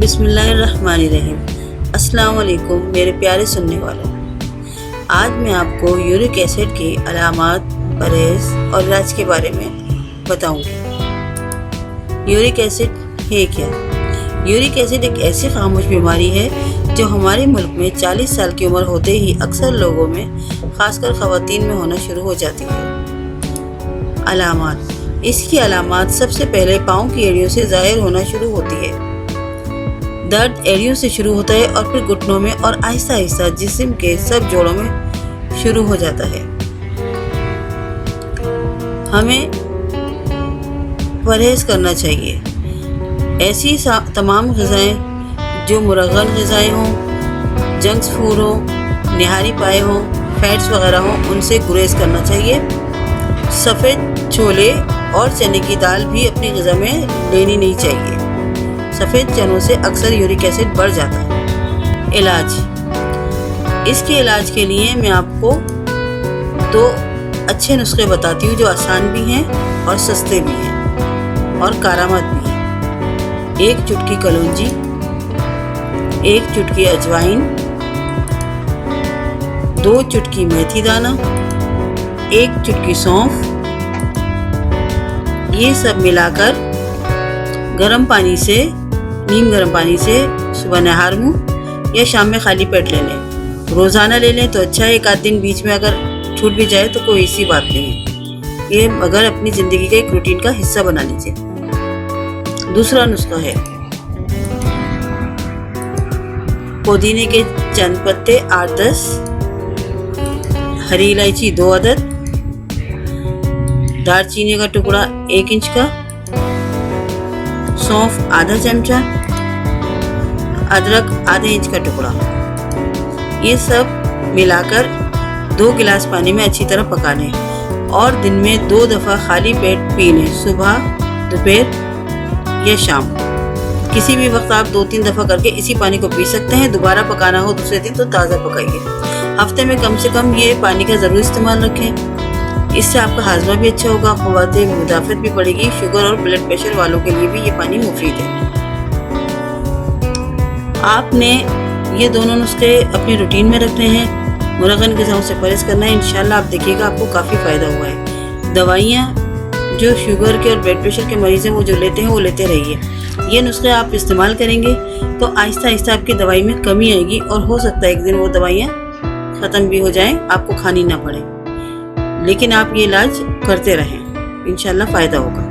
बिस्मिल्लाहिर्रहमानिर्रहीम। अस्सलाम वालेकुम मेरे प्यारे सुनने वालों। आज मैं आपको यूरिक एसिड की अलामात, परहेज़ और इलाज के बारे में बताऊंगी। यूरिक एसिड है क्या? यूरिक एसिड एक ऐसी खामोश बीमारी है जो हमारे मुल्क में 40 साल की उम्र होते ही अक्सर लोगों में, ख़ासकर ख़वातीन में होना शुरू हो जाती है। अलामात। इसकी अलामात सबसे पहले पाँव की एड़ियों से ज़ाहिर होना शुरू होती है। दर्द एड़ियों से शुरू होता है और फिर घुटनों में और आहिस्ता आहिस्ता जिस्म के सब जोड़ों में शुरू हो जाता है। हमें परहेज़ करना चाहिए। ऐसी तमाम ग़िज़ाएँ जो मुरग़्ग़न ग़िज़ाएँ हों, जंक फूड हों, निहारी पाए हों, फैट्स वग़ैरह हों, उनसे गुरेज़ करना चाहिए। सफ़ेद छोले और चने की दाल भी अपनी ग़िज़ा में लेनी नहीं चाहिए। सफ़ेद चनों से अक्सर यूरिक एसिड बढ़ जाता है। इलाज। इसके इलाज के लिए मैं आपको 2 अच्छे नुस्खे बताती हूँ जो आसान भी हैं और सस्ते भी हैं और कारामद भी हैं। 1 चुटकी कलौंजी, 1 चुटकी अजवाइन, 2 चुटकी मेथी दाना, 1 चुटकी सौंफ। ये सब मिलाकर नीम गर्म पानी से सुबह नहार मुँह या शाम में खाली पेट ले लें। रोज़ाना ले लें तो अच्छा है। एक आध दिन बीच में अगर छूट भी जाए तो कोई ऐसी बात नहीं है। ये अगर अपनी ज़िंदगी का एक रूटीन का हिस्सा बना लीजिए। दूसरा नुस्खा है पुदीने के चंद पत्ते 8-10, हरी इलायची 2 अदद, दालचीनी का टुकड़ा 1 इंच का, सौंफ आधा चमचा, अदरक आधे इंच का टुकड़ा। ये सब मिलाकर 2 गिलास पानी में अच्छी तरह पका लें और दिन में 2 दफ़ा खाली पेट पी लें, सुबह, दोपहर या शाम। किसी भी वक्त आप 2-3 दफ़ा करके इसी पानी को पी सकते हैं। दोबारा पकाना हो दूसरे दिन तो ताज़ा पकाइए। हफ्ते में कम से कम ये पानी का ज़रूर इस्तेमाल रखें। इससे आपका हाजमा भी अच्छा होगा, क़ुव्वत मुदाफ़त भी बढ़ेगी। शुगर और ब्लड प्रेशर वालों के लिए भी ये पानी मुफीद है। आपने ये दोनों नुस्खे अपनी रूटीन में रखने हैं। मुरग़्ग़न ग़िज़ाओं से परहेज़ करना है। इंशाल्लाह आप देखिएगा आपको काफ़ी फ़ायदा हुआ है। दवाइयाँ जो शुगर के और ब्लड प्रेशर के मरीज़ हैं वो जो लेते हैं वो लेते रहिए। ये नुस्खे आप इस्तेमाल करेंगे तो आहिस्ता आहिस्ता आपकी दवाई में कमी आएगी और हो सकता है एक दिन वो दवाइयाँ ख़त्म भी हो जाएं, आपको खानी ना पड़े। लेकिन आप ये इलाज करते रहें, इंशाल्लाह फ़ायदा होगा।